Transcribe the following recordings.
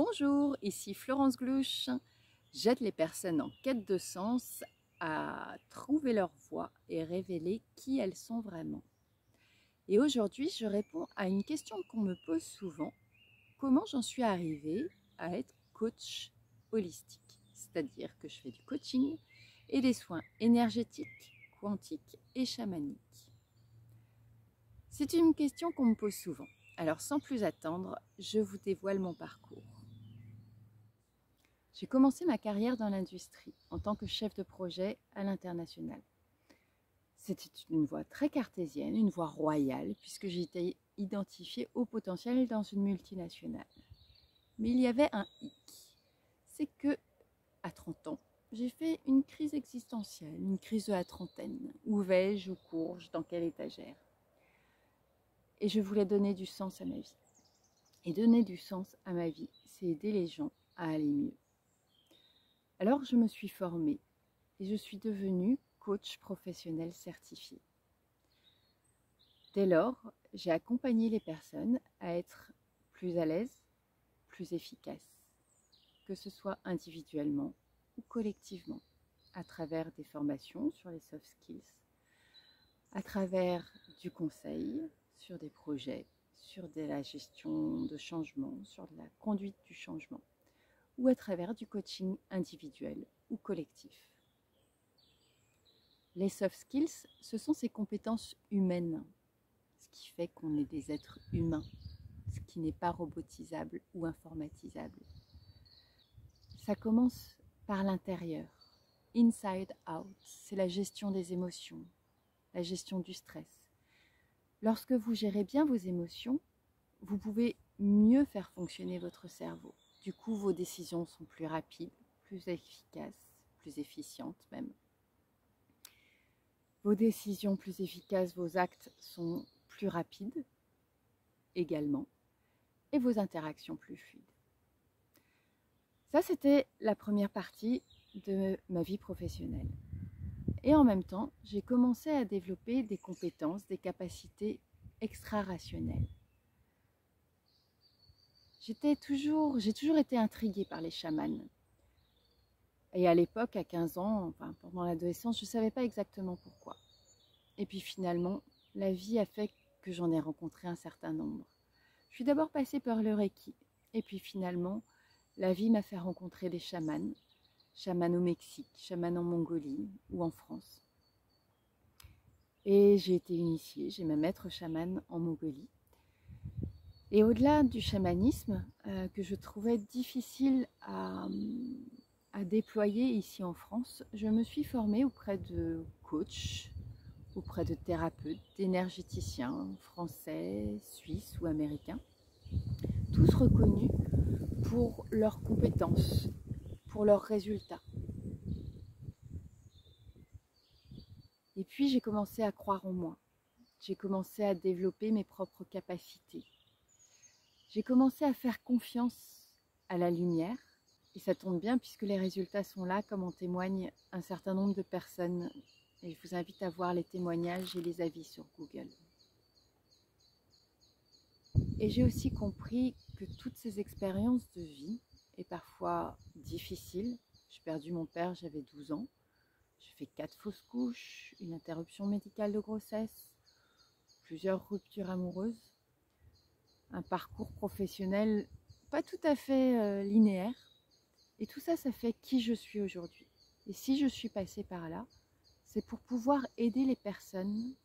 Bonjour, ici Florence Glouche. J'aide les personnes en quête de sens à trouver leur voie et révéler qui elles sont vraiment. Et aujourd'hui, je réponds à une question qu'on me pose souvent. Comment j'en suis arrivée à être coach holistique? C'est-à-dire que je fais du coaching et des soins énergétiques, quantiques et chamaniques. C'est une question qu'on me pose souvent. Alors sans plus attendre, je vous dévoile mon parcours. J'ai commencé ma carrière dans l'industrie en tant que chef de projet à l'international. C'était une voie très cartésienne, une voie royale, puisque j'étais identifiée au potentiel dans une multinationale. Mais il y avait un hic, c'est que à 30 ans, j'ai fait une crise existentielle, une crise de la trentaine. Où vais-je, où cours-je, dans quelle étagère? Et je voulais donner du sens à ma vie. Et donner du sens à ma vie, c'est aider les gens à aller mieux. Alors je me suis formée et je suis devenue coach professionnel certifié. Dès lors, j'ai accompagné les personnes à être plus à l'aise, plus efficaces, que ce soit individuellement ou collectivement, à travers des formations sur les soft skills, à travers du conseil sur des projets, sur de la gestion de changement, sur de la conduite du changement, ou à travers du coaching individuel ou collectif. Les soft skills, ce sont ces compétences humaines, ce qui fait qu'on est des êtres humains, ce qui n'est pas robotisable ou informatisable. Ça commence par l'intérieur, inside out, c'est la gestion des émotions, la gestion du stress. Lorsque vous gérez bien vos émotions, vous pouvez mieux faire fonctionner votre cerveau. Du coup, vos décisions sont plus rapides, plus efficaces, plus efficientes même. Vos décisions plus efficaces, vos actes sont plus rapides également, et vos interactions plus fluides. Ça, c'était la première partie de ma vie professionnelle. Et en même temps, j'ai commencé à développer des compétences, des capacités extra-rationnelles. J'ai toujours été intriguée par les chamans. Et à l'époque, à 15 ans, pendant l'adolescence, je ne savais pas exactement pourquoi. Et puis finalement, la vie a fait que j'en ai rencontré un certain nombre. Je suis d'abord passée par le Reiki. Et puis finalement, la vie m'a fait rencontrer des chamans. Chamans au Mexique, chamans en Mongolie ou en France. Et j'ai été initiée, j'ai ma maître chamane en Mongolie. Et au-delà du chamanisme, que je trouvais difficile à déployer ici en France, je me suis formée auprès de coachs, auprès de thérapeutes, d'énergéticiens français, suisses ou américains, tous reconnus pour leurs compétences, pour leurs résultats. Et puis j'ai commencé à croire en moi, j'ai commencé à développer mes propres capacités. J'ai commencé à faire confiance à la lumière, et ça tombe bien puisque les résultats sont là, comme en témoignent un certain nombre de personnes. Et je vous invite à voir les témoignages et les avis sur Google. Et j'ai aussi compris que toutes ces expériences de vie, et parfois difficiles, j'ai perdu mon père, j'avais 12 ans, j'ai fait 4 fausses couches, une interruption médicale de grossesse, plusieurs ruptures amoureuses, un parcours professionnel pas tout à fait linéaire. Et tout ça, ça fait qui je suis aujourd'hui. Et si je suis passée par là, c'est pour pouvoir aider les personnes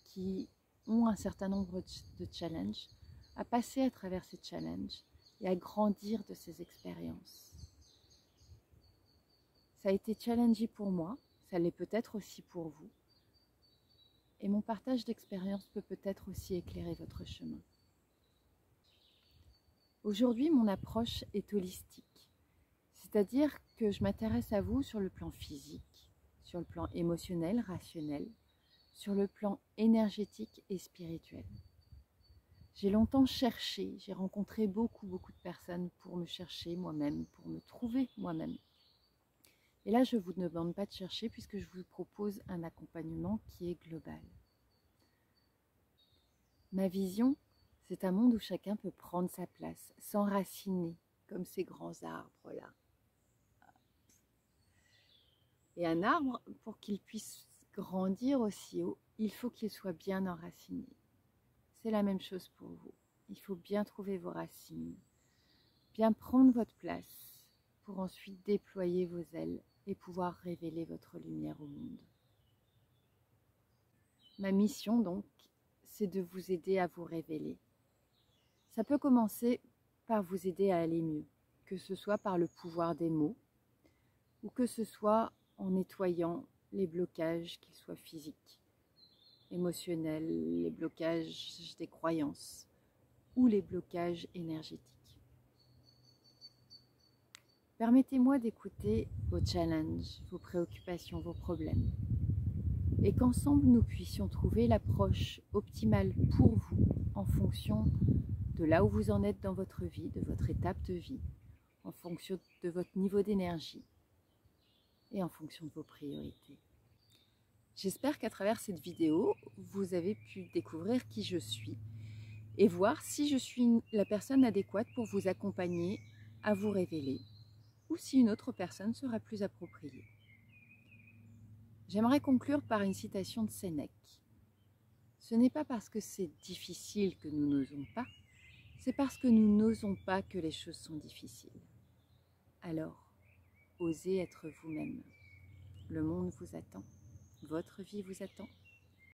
qui ont un certain nombre de challenges à passer à travers ces challenges et à grandir de ces expériences. Ça a été challenging pour moi, ça l'est peut-être aussi pour vous. Et mon partage d'expérience peut peut-être aussi éclairer votre chemin. Aujourd'hui, mon approche est holistique, c'est-à-dire que je m'intéresse à vous sur le plan physique, sur le plan émotionnel, rationnel, sur le plan énergétique et spirituel. J'ai longtemps cherché, j'ai rencontré beaucoup de personnes pour me chercher moi-même, pour me trouver moi-même. Et là, je ne vous demande pas de chercher puisque je vous propose un accompagnement qui est global. Ma vision, c'est un monde où chacun peut prendre sa place, s'enraciner comme ces grands arbres-là. Et un arbre, pour qu'il puisse grandir aussi haut, il faut qu'il soit bien enraciné. C'est la même chose pour vous. Il faut bien trouver vos racines, bien prendre votre place pour ensuite déployer vos ailes et pouvoir révéler votre lumière au monde. Ma mission donc, c'est de vous aider à vous révéler. Ça peut commencer par vous aider à aller mieux, que ce soit par le pouvoir des mots ou que ce soit en nettoyant les blocages, qu'ils soient physiques, émotionnels, les blocages des croyances ou les blocages énergétiques. Permettez-moi d'écouter vos challenges, vos préoccupations, vos problèmes, et qu'ensemble nous puissions trouver l'approche optimale pour vous en fonction de là où vous en êtes dans votre vie, de votre étape de vie, en fonction de votre niveau d'énergie et en fonction de vos priorités. J'espère qu'à travers cette vidéo, vous avez pu découvrir qui je suis et voir si je suis la personne adéquate pour vous accompagner à vous révéler ou si une autre personne sera plus appropriée. J'aimerais conclure par une citation de Sénèque. Ce n'est pas parce que c'est difficile que nous n'osons pas, c'est parce que nous n'osons pas que les choses sont difficiles. Alors, osez être vous-même. Le monde vous attend, votre vie vous attend.